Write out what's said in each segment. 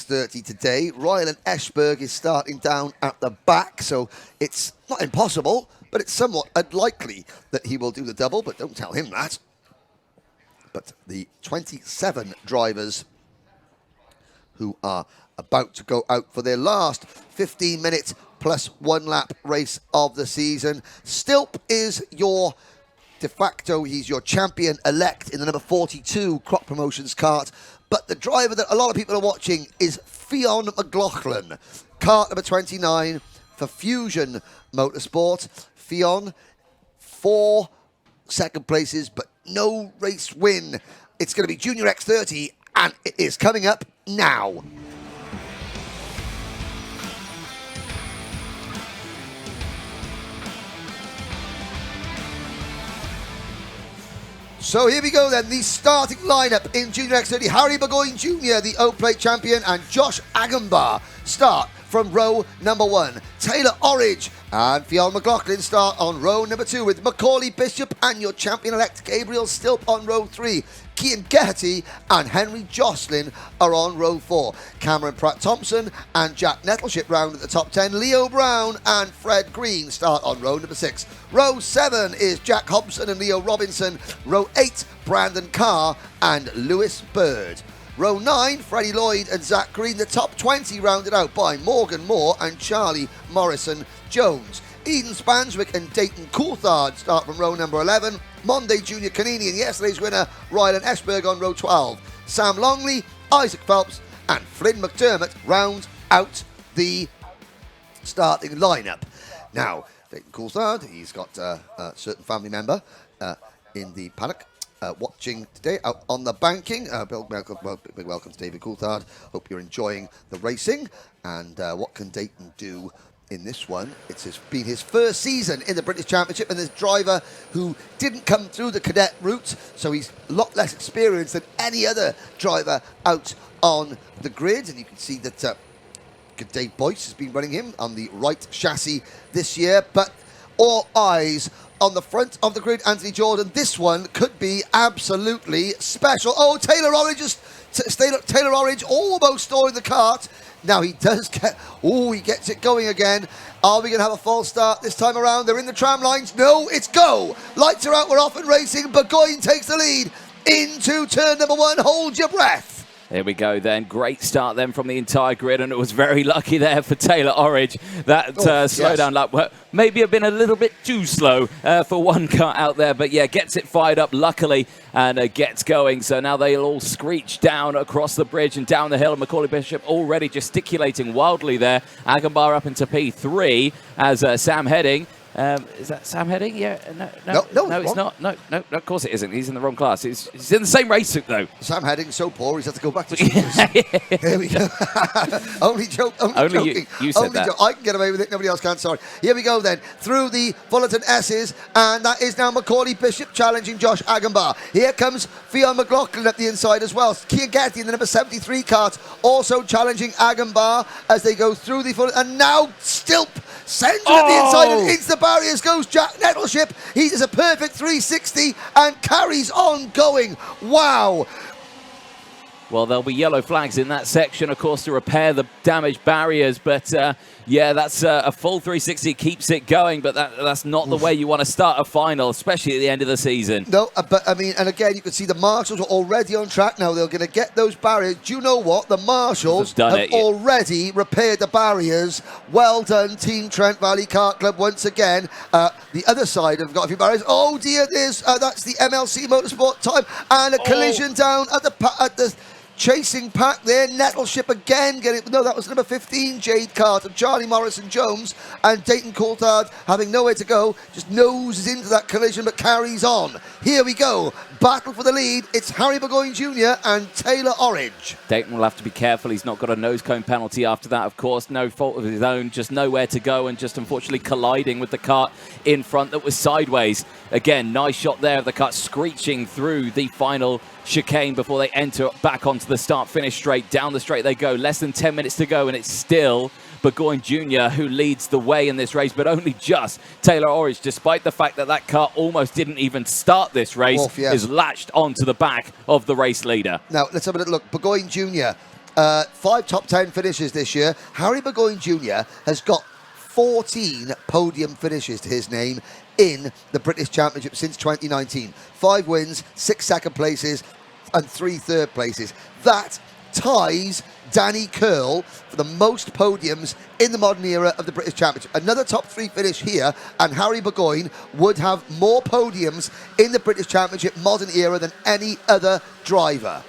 X30 today. Rowland Eshberg is starting down at the back, so it's not impossible, but it's somewhat unlikely that he will do the double, but don't tell him that. But the 27 drivers who are about to go out for their last 15-minute plus 1 lap race of the season. Stilp is your de facto, he's your champion-elect in the number 42 Crop Promotions kart. But the driver that a lot of people are watching is Fionn McLaughlin, kart number 29 for Fusion Motorsport. Fionn, 4 second places, but no race win. It's going to be Junior X30, and it is coming up now. So here we go then, the starting lineup in Junior X30. Harry Burgoyne Jr., the O-Plate champion, and Josh Agambar start from row number 1. Taylor Orridge and Fionn McLaughlin start on row number 2 with Macauley Bishop and your champion-elect Gabriel Stilp on row 3. Cian Geraghty and Henry Jocelyn are on row 4. Cameron Pratt-Thompson and Jack Nettleship round at the top 10. Leo Brown and Fred Green start on row number 6. Row 7 is Jack Hobson and Leo Robinson. Row 8, Brandon Carr and Lewis Bird. Row 9, Freddie Lloyd and Zach Green. The top 20 rounded out by Morgan Moore and Charlie Morrison-Jones. Eden Spanswick and Dayton Coulthard start from row number 11. Monday Junior Canini and yesterday's winner, Rowland Eshberg on row 12. Sam Longley, Isaac Phelps and Flynn McDermott round out the starting lineup. Now, Dayton Coulthard, he's got a certain family member in the paddock watching today out on the banking. Big welcome to David Coulthard. Hope you're enjoying the racing. And what can Dayton do in this one? It's been his first season in the British Championship, and this driver who didn't come through the cadet route, so he's a lot less experienced than any other driver out on the grid. And you can see that Dave Boyce has been running him on the right chassis this year, but all eyes on the front of the grid, Anthony Jordan. This one could be absolutely special. Oh, Taylor Orridge almost stalling the kart. Now he does get, he gets it going again. Are we going to have a false start this time around? They're in the tram lines. No, it's go. Lights are out, we're off and racing. Burgoyne takes the lead into turn number 1. Hold your breath. There we go then. Great start then from the entire grid, and it was very lucky there for Taylor Orridge. That slowdown lap maybe have been a little bit too slow for one car out there, but yeah, gets it fired up luckily and gets going. So now they'll all screech down across the bridge and down the hill. Macauley Bishop already gesticulating wildly there. Agambar up into P3 as Sam Heading. Is that Sam Heading? Yeah. No, it's not. No, of course it isn't. He's in the wrong class. He's in the same race suit, though. Sam Heading's so poor, he's had to go back to juniors. Here we go. Only joking. You said that. I can get away with it. Nobody else can. Sorry. Here we go then. Through the Fullerton S's, and that is now Macauley Bishop challenging Josh Agambar. Here comes Fionn McLaughlin at the inside as well. Cian Geraghty in the number 73 kart also challenging Agambar as they go through the Fullerton. And now Stilp sends it at the inside, and into the barriers goes Jack Nettleship. He does a perfect 360 and carries on going. Wow. Well, there'll be yellow flags in that section, of course, to repair the damaged barriers. But, yeah, that's a full 360, keeps it going. But that's not the way you want to start a final, especially at the end of the season. No, but, I mean, and again, you can see the marshals are already on track now. They're going to get those barriers. Do you know what? The marshals have already repaired the barriers. Well done, Team Trent Valley Kart Club, once again. The other side have got a few barriers. Oh, dear, that's the MLC Motorsport time. And a collision down at the chasing pack there. Nettleship again getting, no, that was number 15 Jade Carter, Charlie Morrison-Jones, and Dayton Coulthard having nowhere to go, just noses into that collision but carries on. Here we go, battle for the lead. It's Harry Burgoyne Jr. and Taylor Orridge. Dayton will have to be careful. He's not got a nose cone penalty after that, of course. No fault of his own, just nowhere to go and just unfortunately colliding with the kart in front that was sideways. Again, nice shot there of the kart screeching through the final chicane before they enter back onto the start-finish straight. Down the straight they go. Less than 10 minutes to go, and it's still Burgoyne Jr. who leads the way in this race, but only just. Taylor Orridge, despite the fact that that car almost didn't even start this race, is latched onto the back of the race leader. Now, let's have a little look. Burgoyne Jr., 5 top 10 finishes this year. Harry Burgoyne Jr. has got 14 podium finishes to his name in the British Championship since 2019. 5 wins, 6 second places, and 3 third places. That ties Danny Curl for the most podiums in the modern era of the British Championship. Another top 3 finish here, and Harry Burgoyne would have more podiums in the British Championship modern era than any other driver.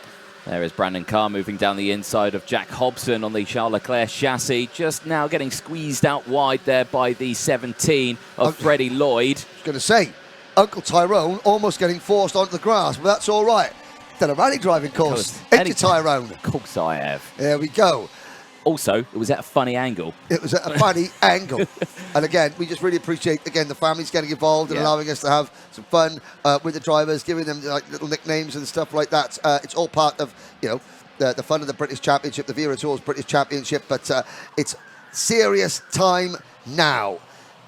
There is Brandon Carr moving down the inside of Jack Hobson on the Charles Leclerc chassis, just now getting squeezed out wide there by the 17 of Freddie Lloyd. I was going to say, Uncle Tyrone almost getting forced onto the grass, but that's all right. Done a rally driving course, ain't you, Tyrone? Of course I have. There we go. Also, it was at a funny angle. It was at a funny angle. And again, we just really appreciate, again, the families getting involved and allowing us to have some fun with the drivers, giving them like little nicknames and stuff like that. It's all part of, you know, the fun of the British Championship, the Wera Tours British Championship. But it's serious time now.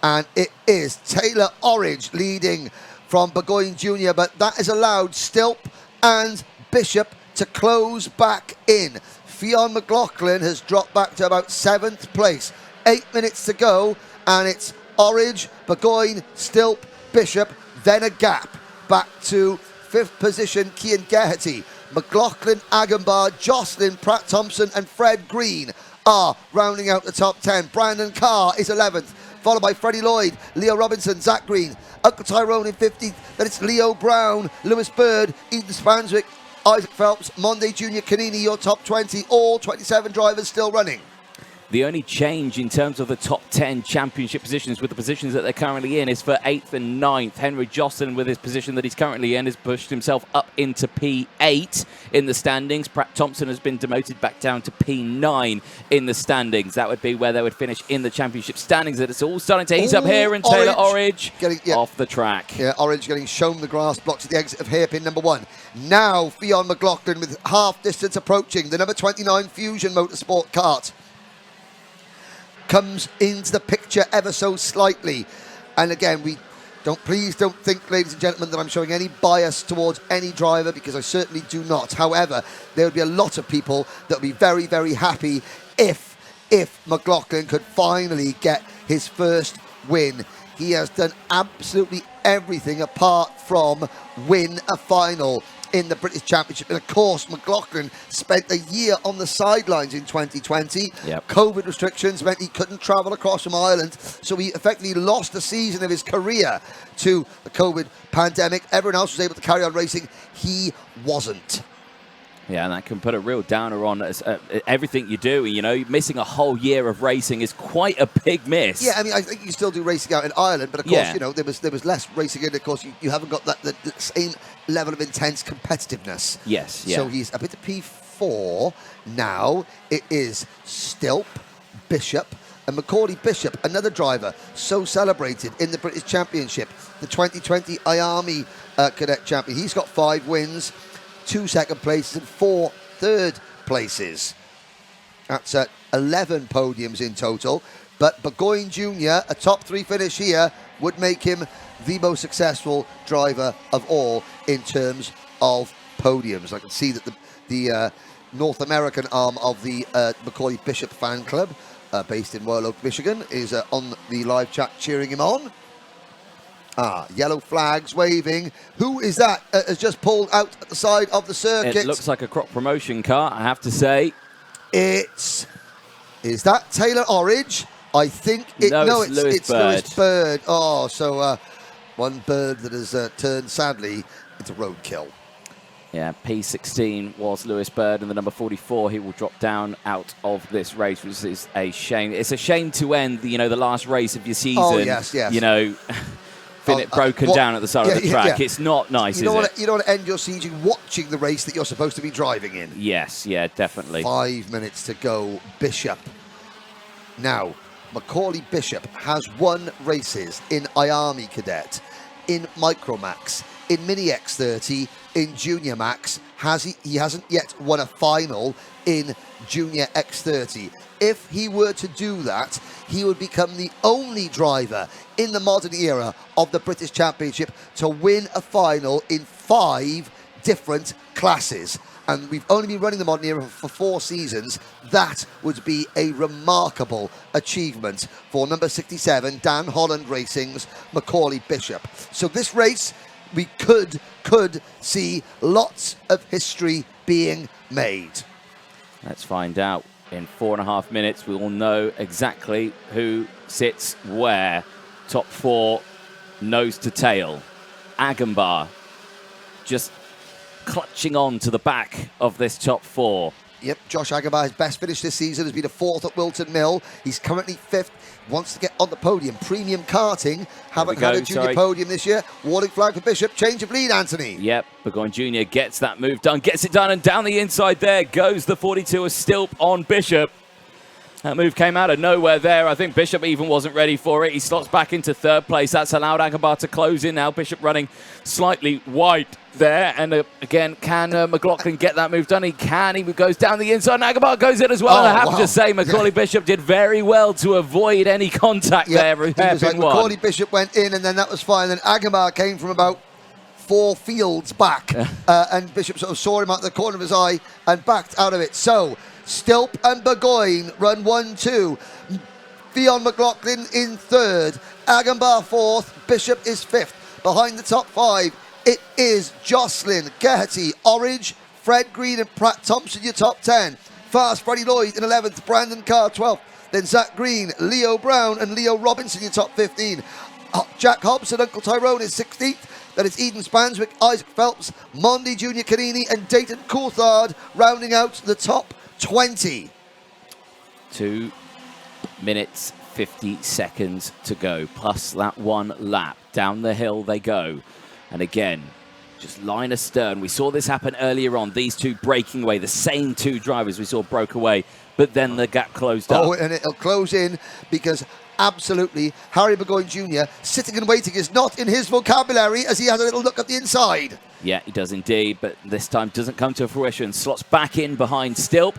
And it is Taylor Orridge leading from Burgoyne Jr. But that has allowed Stilp and Bishop to close back in. Fionn McLaughlin has dropped back to about 7th place. 8 minutes to go, and it's Orridge, Burgoyne, Stilp, Bishop, then a gap back to 5th position, Cian Geraghty. McLaughlin, Agombar, Jocelyn, Pratt Thompson, and Fred Green are rounding out the top 10. Brandon Carr is 11th, followed by Freddie Lloyd, Leo Robinson, Zach Green, Uncle Tyrone in 15th. Then it's Leo Brown, Lewis Bird, Ethan Spanswick, Isaac Phelps, Monday Junior Canini, your top 20, all 27 drivers still running. The only change in terms of the top 10 championship positions with the positions that they're currently in is for 8th and 9th. Henry Jocelyn, with his position that he's currently in, has pushed himself up into P8 in the standings. Pratt Thompson has been demoted back down to P9 in the standings. That would be where they would finish in the championship standings. And it's all starting to heat up here, and Taylor Orridge off the track. Yeah, Orridge getting shown the grass blocks at the exit of hairpin number 1. Now Fionn McLaughlin with half distance approaching. The number 29 Fusion Motorsport kart comes into the picture ever so slightly. And again, please don't think, ladies and gentlemen, that I'm showing any bias towards any driver, because I certainly do not. However, there would be a lot of people that would be very, very happy if McLaughlin could finally get his first win. He has done absolutely everything apart from win a final in the British Championship. And of course, McLaughlin spent a year on the sidelines in 2020. Yep. COVID restrictions meant he couldn't travel across from Ireland, so he effectively lost a season of his career to the COVID pandemic. Everyone else was able to carry on racing. He wasn't. Yeah, and that can put a real downer on everything you do. You know, missing a whole year of racing is quite a big miss. Yeah, I mean, I think you still do racing out in Ireland, but of course, you know, there was less racing in. Of course, you haven't got the same level of intense competitiveness. Yes, yeah. So he's up into P4 now. It is Stilp, Bishop, and Macauley Bishop, another driver so celebrated in the British Championship, the 2020 IARMY Cadet Champion. He's got 5 wins, 2 second places and 4 third places. That's 11 podiums in total. But Burgoyne Jr., a top 3 finish here, would make him the most successful driver of all in terms of podiums. I can see that the North American arm of the Macauley Bishop fan club, based in Royal Oak, Michigan, is on the live chat cheering him on. Yellow flags waving. Who is that? Has just pulled out at the side of the circuit. It looks like a crop promotion car, I have to say. Is that Taylor Orridge? I think it's Lewis Bird. Oh, so one bird that has turned sadly into roadkill. Yeah, P16 was Lewis Bird, and the number 44, he will drop down out of this race, which is a shame. It's a shame to end the last race of your season. Oh, yes. Broken down at the side of the track. Yeah. It's not nice, you don't want to end your season watching the race that you're supposed to be driving in. Yes, yeah, definitely. 5 minutes to go. Bishop. Now, Macauley Bishop has won races in IARMY Cadet, in Micromax, in Mini X30, in Junior Max. He hasn't yet won a final in Junior X30. If he were to do that, he would become the only driver in the modern era of the British Championship to win a final in 5 different classes. and we've only been running the modern era for 4 seasons, that would be a remarkable achievement for number 67, Dan Holland Racing's Macauley Bishop. So this race, we could see lots of history being made. Let's find out. In 4.5 minutes, we will know exactly who sits where. Top 4, nose to tail. Agombar just clutching on to the back of this top 4. Yep, Josh Agombar, his best finish this season has been a 4th at Wilton Mill. He's currently 5th, wants to get on the podium. Premium Karting haven't had a junior podium this year. Warning flag for Bishop, change of lead, Anthony. Yep, Burgoyne Jr. gets that move done, gets it done, and down the inside there goes the 42 of Stilp on Bishop. That move came out of nowhere there. I think Bishop even wasn't ready for it. He slots back into 3rd place. That's allowed Agombar to close in now. Bishop running slightly wide there. And again, can McLaughlin get that move done? He can. He goes down the inside, and Agombar goes in as well. I have to say, Macauley Bishop did very well to avoid any contact there. Macauley Bishop went in, and then that was fine. Then Agombar came from about 4 fields back, and Bishop sort of saw him out the corner of his eye and backed out of it. So Stilp and Burgoyne run 1-2. Fionn McLaughlin in 3rd. Agombar 4th. Bishop is 5th. Behind the top 5, it is Jocelyn, Geraghty, Orridge, Fred Green and Pratt Thompson, your top 10. Fast Freddie Lloyd in 11th. Brandon Carr 12th. Then Zach Green, Leo Brown and Leo Robinson, your top 15. Jack Hobson, Uncle Tyrone is 16th. Then it's Eden Spanswick, Isaac Phelps, Mondi Junior Canini and Dayton Coulthard rounding out the top 20. 2 minutes, 50 seconds to go, plus that 1 lap. Down the hill they go. And again, just line astern. We saw this happen earlier on. These two breaking away, the same 2 drivers we saw broke away, but then the gap closed up. Oh, and it'll close in because absolutely Harry Burgoyne Jr. sitting and waiting is not in his vocabulary as he has a little look at the inside. Yeah, he does indeed, but this time doesn't come to fruition. Slots back in behind Stilp.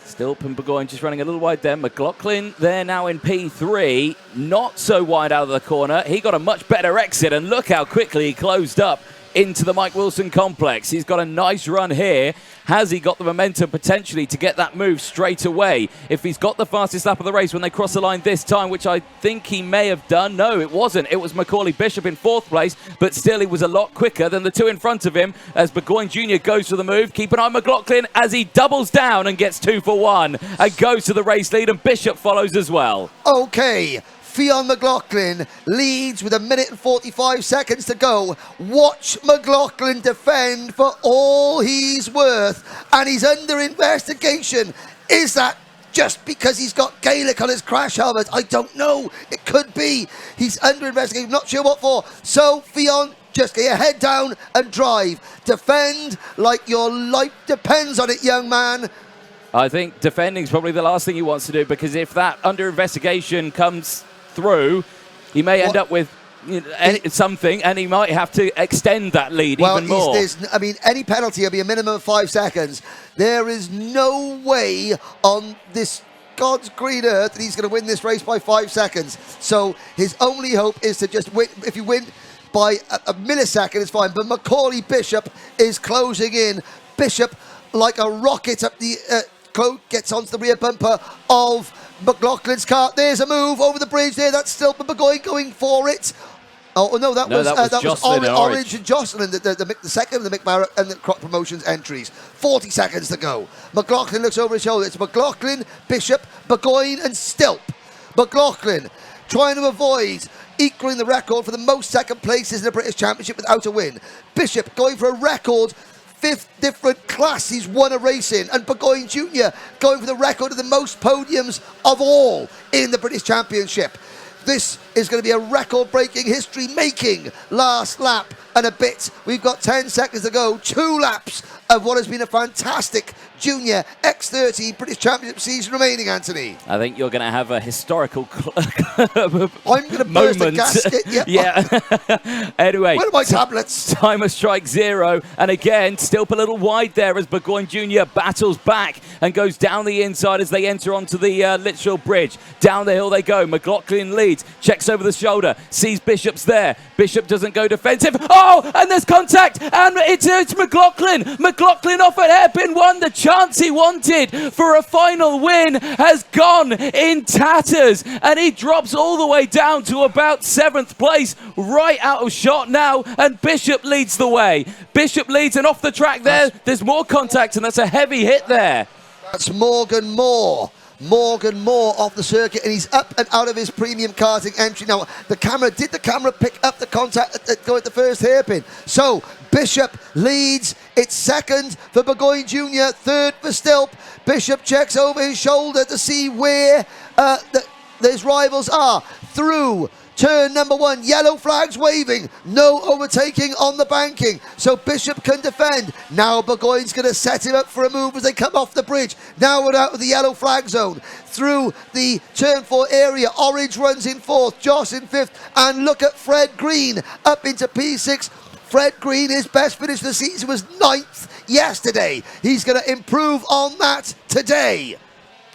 Stilp and Burgoyne just running a little wide there. McLaughlin there now in P3. Not so wide out of the corner. He got a much better exit, and look how quickly he closed up into the Mike Wilson complex. He's got a nice run here. Has he got the momentum potentially to get that move straight away? If he's got the fastest lap of the race when they cross the line this time, which I think he may have done. No, it wasn't. It was Macauley Bishop in 4th place, but still he was a lot quicker than the 2 in front of him as Burgoyne Jr. goes for the move. Keep an eye on McLaughlin as he doubles down and gets 2 for 1 and goes to the race lead, and Bishop follows as well. Okay. Fionn McLaughlin leads with 1 minute and 45 seconds to go. Watch McLaughlin defend for all he's worth, and he's under investigation. Is that just because he's got Gaelic on his crash helmet? I don't know. It could be. He's under investigation, not sure what for. So, Fionn, just get your head down and drive. Defend like your life depends on it, young man. I think defending is probably the last thing he wants to do, because if that under investigation comes through, he may end up with something, and he might have to extend that lead even more. I mean, any penalty will be a minimum of 5 seconds. There is no way on this God's green earth that he's going to win this race by 5 seconds. So his only hope is to just win. If you win by a millisecond, it's fine. But Macauley Bishop is closing in. Bishop, like a rocket up the gets onto the rear bumper of McLaughlin's car. There's a move over the bridge there. That's still Burgoyne going for it. Oh no, that was Orridge and Jocelyn, the second of the Mick Barrett and the Croc Promotions entries. 40 seconds to go. McLaughlin looks over his shoulder. It's McLaughlin, Bishop, Burgoyne and Stilp. McLaughlin trying to avoid equaling the record for the most second places in the British Championship without a win. Bishop going for a record 5th different class he's won a race in, and Burgoyne Jr. going for the record of the most podiums of all in the British Championship. This is going to be a record-breaking, history-making last lap and a bit. We've got 10 seconds to go. 2 laps of what has been a fantastic junior X30 British Championship season remaining, Anthony. I think you're going to have a historical I'm going to burst a gasket. Yeah. Anyway. Where are my tablets? Timer strike 0. And again, Stilp a little wide there as Burgoyne Jr. battles back and goes down the inside as they enter onto the Litchfield Bridge. Down the hill they go. McLaughlin leads. Checks over the shoulder. Sees Bishop's there. Bishop doesn't go defensive. Oh! Oh, and there's contact, and it's McLaughlin. McLaughlin off at hairpin 1. The chance he wanted for a final win has gone in tatters, and he drops all the way down to about 7th place, right out of shot now, and Bishop leads the way. Bishop leads, and off the track there's more contact, and that's a heavy hit there. That's Morgan Moore. Morgan Moore off the circuit, and he's up and out of his premium karting entry. Now, did the camera pick up the contact going at the first hairpin? So, Bishop leads. It's 2nd for Burgoyne Jr., 3rd for Stilp. Bishop checks over his shoulder to see where his rivals are. Through turn number 1, yellow flags waving, no overtaking on the banking, so Bishop can defend. Now Burgoyne's going to set him up for a move as they come off the bridge. Now we're out of the yellow flag zone. Through the turn 4 area, Orange runs in 4th, Josh in 5th, and look at Fred Green up into P6. Fred Green, his best finish of the season was 9th yesterday. He's going to improve on that today.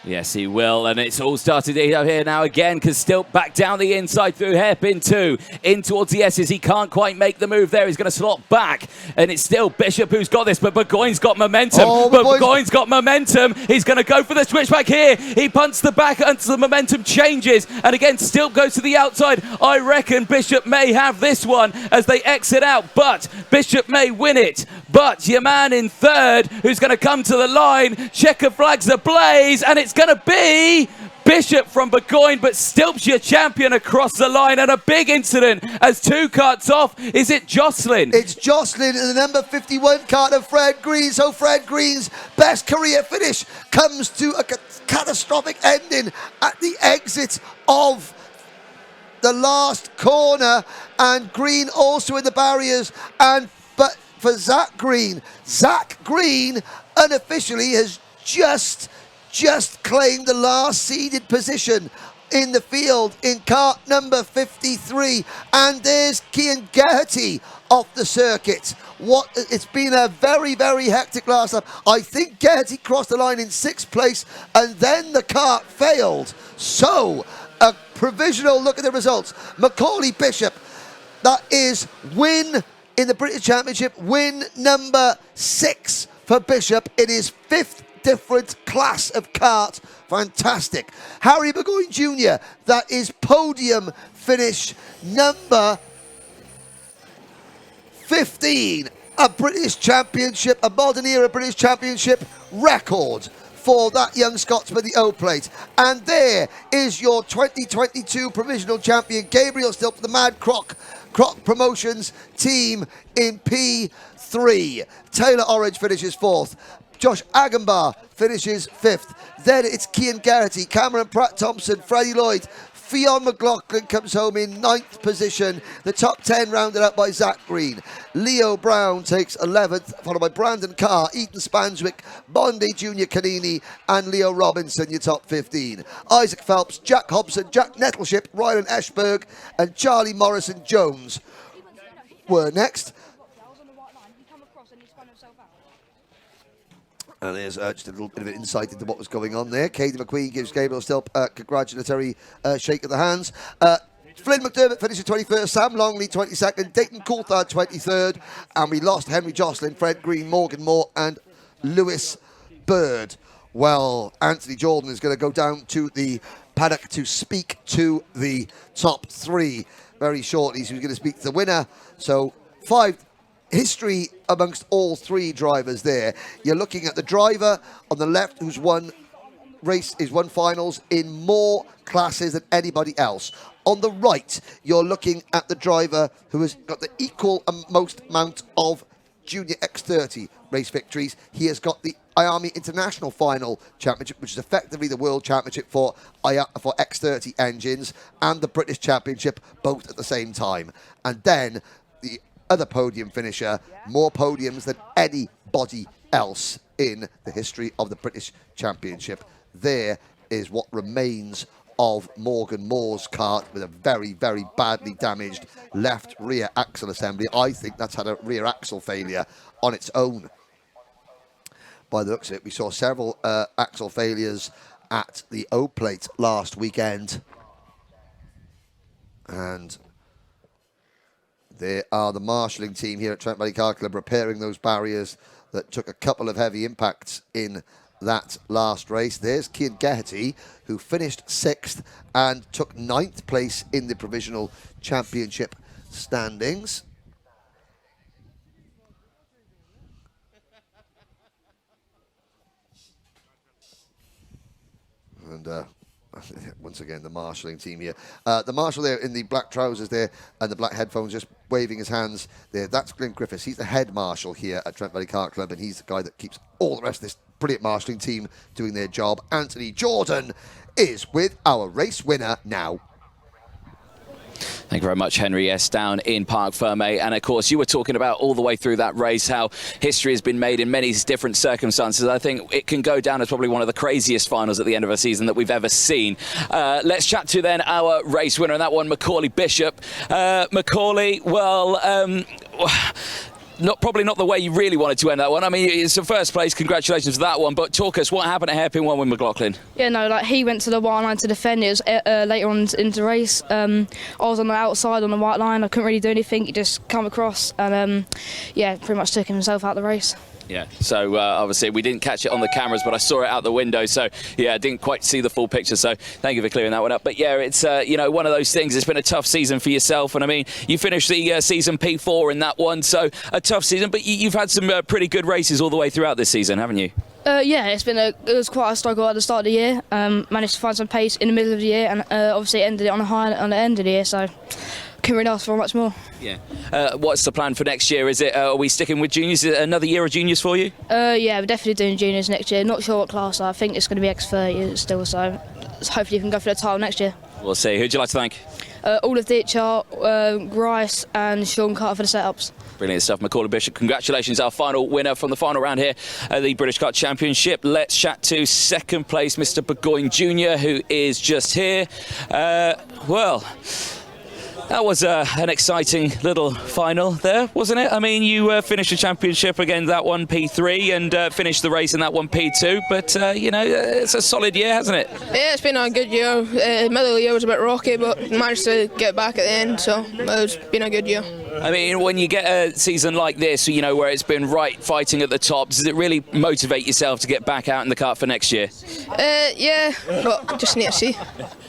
Yes, he will, and it's all started here now again, because Stilp back down the inside through hairpin 2, in towards the S's. He can't quite make the move there. He's going to slot back, and it's still Bishop who's got this, but Burgoyne's got momentum. Burgoyne's got momentum. He's going to go for the switchback here. He punts the back until the momentum changes, and again, Stilp goes to the outside. I reckon Bishop may have this one as they exit out, but Bishop may win it. But your man in 3rd, who's going to come to the line, checker flags ablaze, and it's going to be Bishop from Burgoyne, but Stilp's your champion across the line, and a big incident as 2 karts off. Is it Jocelyn? It's Jocelyn in the number 51 kart of Fred Green. So Fred Green's best career finish comes to a catastrophic ending at the exit of the last corner, and Green also in the barriers. But for Zach Green unofficially has just claimed the last seeded position in the field in kart number 53, and there's Cian Geraghty off the circuit. It's been a very, very hectic last lap. I think Geraghty crossed the line in 6th place, and then the kart failed. So, a provisional look at the results. Macauley Bishop, that is win in the British Championship, win number 6 for Bishop in his 5th different class of kart. Fantastic. Harry Burgoyne Jr., that is podium finish number 15. A British Championship, a modern era British Championship record for that young Scotsman, the O-Plate. And there is your 2022 provisional champion, Gabriel Stilp, the Mad Croc Promotions team in P3. Taylor Orange finishes 4th. Josh Agambar finishes 5th. Then it's Cian Geraghty, Cameron Pratt-Thompson, Freddie Lloyd. Fionn McLaughlin comes home in 9th position. The top 10 rounded up by Zach Green. Leo Brown takes 11th, followed by Brandon Carr, Ethan Spanswick, Bondi Junior Canini, and Leo Robinson, your top 15. Isaac Phelps, Jack Hobson, Jack Nettleship, Ryan Eschberg, and Charlie Morrison Jones were next. And there's just a little bit of an insight into what was going on there. Katie McQueen gives Gabriel Stilp a congratulatory shake of the hands. Flynn McDermott finishes 21st, Sam Longley 22nd, Dayton Coulthard 23rd, and we lost Henry Jocelyn, Fred Green, Morgan Moore, and Lewis Bird. Well, Anthony Jordan is going to go down to the paddock to speak to the top 3 very shortly. So he's going to speak to the winner. So 5 history amongst all 3 drivers there. You're looking at the driver on the left who's won finals in more classes than anybody else. On the right, you're looking at the driver who has got the equal most amount of Junior X30 race victories. He has got the IAMI International Final Championship, which is effectively the World Championship for X30 engines, and the British Championship, both at the same time. And then the other podium finisher, more podiums than anybody else in the history of the British Championship. There is what remains of Morgan Moore's kart with a very, very badly damaged left rear axle assembly. I think that's had a rear axle failure on its own. By the looks of it, we saw several axle failures at the O-Plate last weekend. And There are the marshalling team here at Trent Valley Kart Club repairing those barriers that took a couple of heavy impacts in that last race. There's Cian Geraghty, who finished 6th and took 9th place in the provisional championship standings. And once again, the marshalling team here. The marshal there in the black trousers there and the black headphones, just waving his hands there. That's Glenn Griffiths. He's the head marshal here at Trent Valley Kart Club, and he's the guy that keeps all the rest of this brilliant marshalling team doing their job. Anthony Jordan is with our race winner now. Thank you very much, Henry. Yes, down in Parc Fermé. And of course, you were talking about all the way through that race how history has been made in many different circumstances. I think it can go down as probably one of the craziest finals at the end of a season that we've ever seen. Let's chat to then our race winner, and that one, Macauley Bishop. Macauley, well, probably not the way you really wanted to end that one. I mean, it's the first place. Congratulations for that one. But talk us, what happened at hairpin 1 with McLaughlin? Yeah, no, like he went to the white line to defend. It was later on into the race. I was on the outside on the white line. I couldn't really do anything. He just come across and, yeah, pretty much took himself out of the race. Yeah, so obviously we didn't catch it on the cameras, but I saw it out the window, so yeah, I didn't quite see the full picture, so thank you for clearing that one up. But yeah, it's you know, one of those things. It's been a tough season for yourself, and I mean, you finished the season P4 in that one, so a tough season, but you've had some pretty good races all the way throughout this season, haven't you? Yeah, it was quite a struggle at the start of the year. Managed to find some pace in the middle of the year, and obviously ended it on a high on the end of the year, so couldn't really ask for much more. Yeah. What's the plan for next year? Is it are we sticking with juniors? Is it another year of juniors for you? Yeah, we're definitely doing juniors next year. Not sure what class. I think it's going to be X30 still, so hopefully you can go for the title next year. We'll see. Who'd you like to thank? All of DHR, Grice and Sean Carter for the setups. Brilliant stuff. Macauley Bishop, congratulations, our final winner from the final round here at the British Kart Championship. Let's chat to second place, Mr. Burgoyne Jr., who is just here. Well, that was an exciting little final there, wasn't it? I mean, you finished the championship again, that one P3, and finished the race in that one P2. But, you know, it's a solid year, hasn't it? Yeah, it's been a good year. Middle of the year was a bit rocky, but managed to get back at the end, so it's been a good year. I mean, when you get a season like this, you know, where it's been right fighting at the top, does it really motivate yourself to get back out in the kart for next year? Yeah, but just need to see.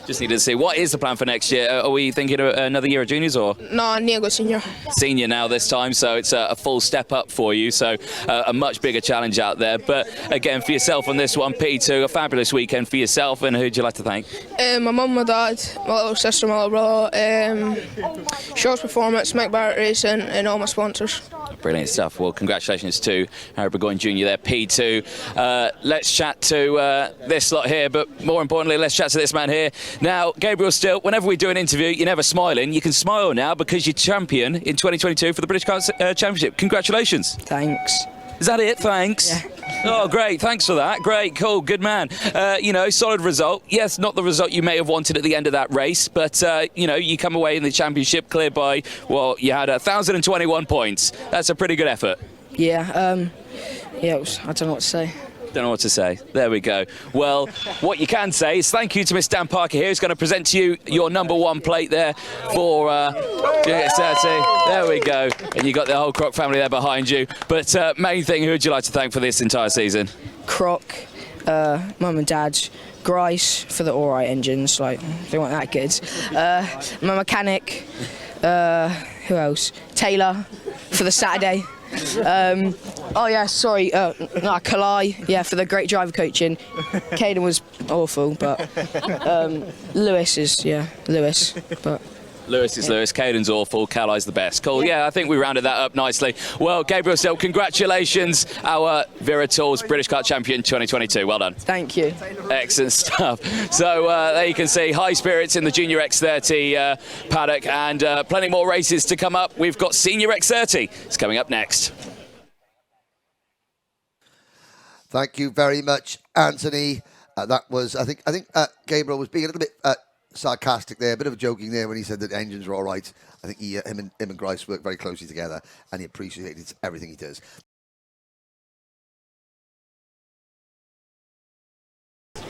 Just need to see. What is the plan for next year? Are we thinking of another year of juniors or? No, I need to go senior. Senior now this time, so it's a full step up for you, so a much bigger challenge out there. But again, for yourself on this one, P2, a fabulous weekend for yourself, and who'd you like to thank? My mum, my dad, my little sister, my little brother, Shaw's Performance, Mike Barrett Racing, and all my sponsors. Brilliant stuff. Well, congratulations to Harry Burgoyne Jr. there, P2. Let's chat to this lot here, but more importantly, let's chat to this man here. Now, Gabriel Stilp, whenever we do an interview, you're never smiling. You can smile now because you're champion in 2022 for the British Kart Championship. Congratulations. Thanks. Is that it? Thanks. Yeah. Oh, great. Thanks for that. Great. Cool. Good man. You know, solid result. Yes, not the result you may have wanted at the end of that race, but, you know, you come away in the championship clear by, well, you had 1,021 points. That's a pretty good effort. Yeah, yeah, I don't know what to say. Don't know what to say. There we go. Well, what you can say is thank you to Miss Dan Parker here, who's going to present to you your #1 plate there for X30. There we go. And you got the whole Croc family there behind you. But main thing, who would you like to thank for this entire season? Croc, Mum and Dad, Grice for the alright engines, like they weren't that good. My mechanic, who else? Taylor for the Saturday. Oh yeah, sorry, Kalai, yeah, for the great driver coaching. Caden was awful, but Lewis is, yeah, Lewis, but... Lewis is Lewis, Caden's awful, Kalai's the best. Cool, yeah, I think we rounded that up nicely. Well, Gabriel Stilp, congratulations, our Wera Tours British Kart Champion 2022. Well done. Thank you. Excellent stuff. So there you can see high spirits in the Junior X30 paddock, and plenty more races to come up. We've got Senior X30. It's coming up next. Thank you very much, Anthony. That was, I think Gabriel was being a little bit sarcastic there, a bit of a joking there when he said that engines were all right. I think him and Grice work very closely together, and he appreciated everything he does.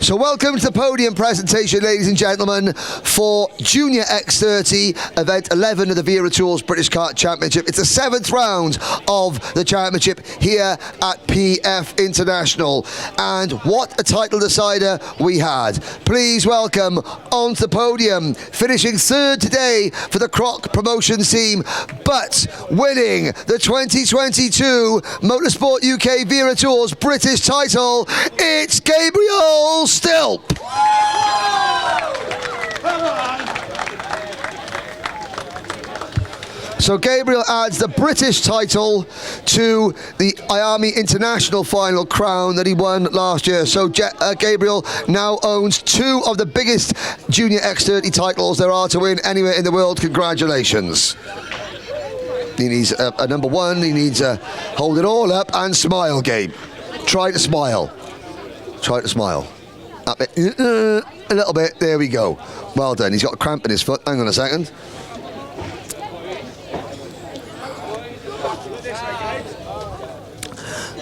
So welcome to the podium presentation, ladies and gentlemen, for Junior X30, event 11 of the Wera Tours British Kart Championship. It's the 7th round of the championship here at PF International. And what a title decider we had. Please welcome onto the podium, finishing 3rd today for the Croc Promotions team, but winning the 2022 Motorsport UK Wera Tours British title, it's Gabriel Stilp. So Gabriel adds the British title to the IAMI International final crown that he won last year. So Gabriel now owns 2 of the biggest Junior X30 titles there are to win anywhere in the world. Congratulations. He needs a number 1. He needs to hold it all up and smile, Gabe. Try to smile. Try to smile. Up it. A little bit. There we go. Well done. He's got a cramp in his foot. Hang on a second.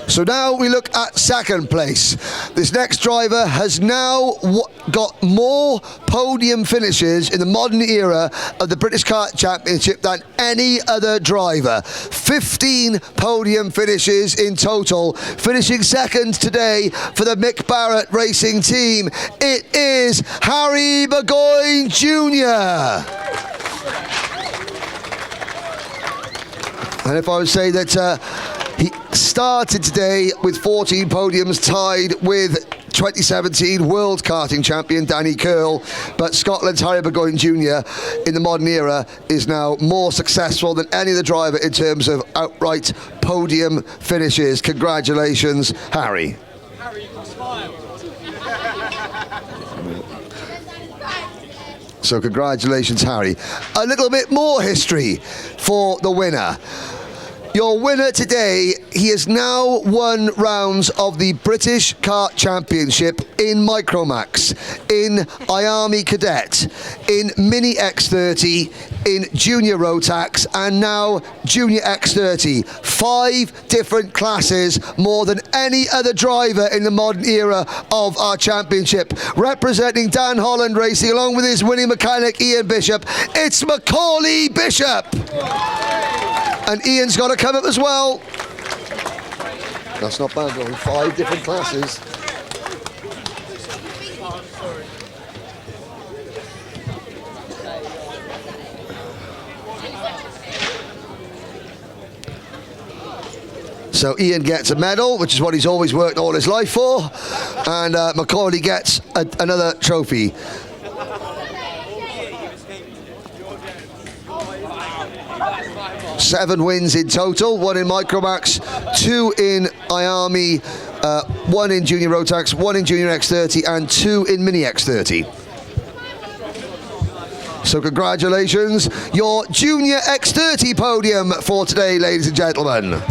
So now we look at 2nd place. This next driver has now got more podium finishes in the modern era of the British Kart Championship than any other driver. 15 podium finishes in total, finishing 2nd today for the Mick Barrett Racing team. It is Harry Burgoyne Jr. And if I would say that he started today with 14 podiums, tied with 2017 World Karting Champion Danny Curl, but Scotland's Harry Burgoyne Jr. in the modern era is now more successful than any other driver in terms of outright podium finishes. Congratulations, Harry. Harry, smile. So congratulations, Harry. A little bit more history for the winner. Your winner today, he has now won rounds of the British Kart Championship in Micromax, in IAMI Cadet, in Mini X30, in Junior Rotax, and now Junior X30. 5 different classes, more than any other driver in the modern era of our championship. Representing Dan Holland Racing, along with his winning mechanic Ian Bishop, it's Macauley Bishop. And Ian's got to come up as well. That's not bad, though. 5 different classes. So Ian gets a medal, which is what he's always worked all his life for. And Macauley gets another trophy. Seven wins in total, 1 in Micromax, 2 in IAMI, 1 in Junior Rotax, 1 in Junior X30, and 2 in Mini X30. So congratulations, your Junior X30 podium for today, ladies and gentlemen.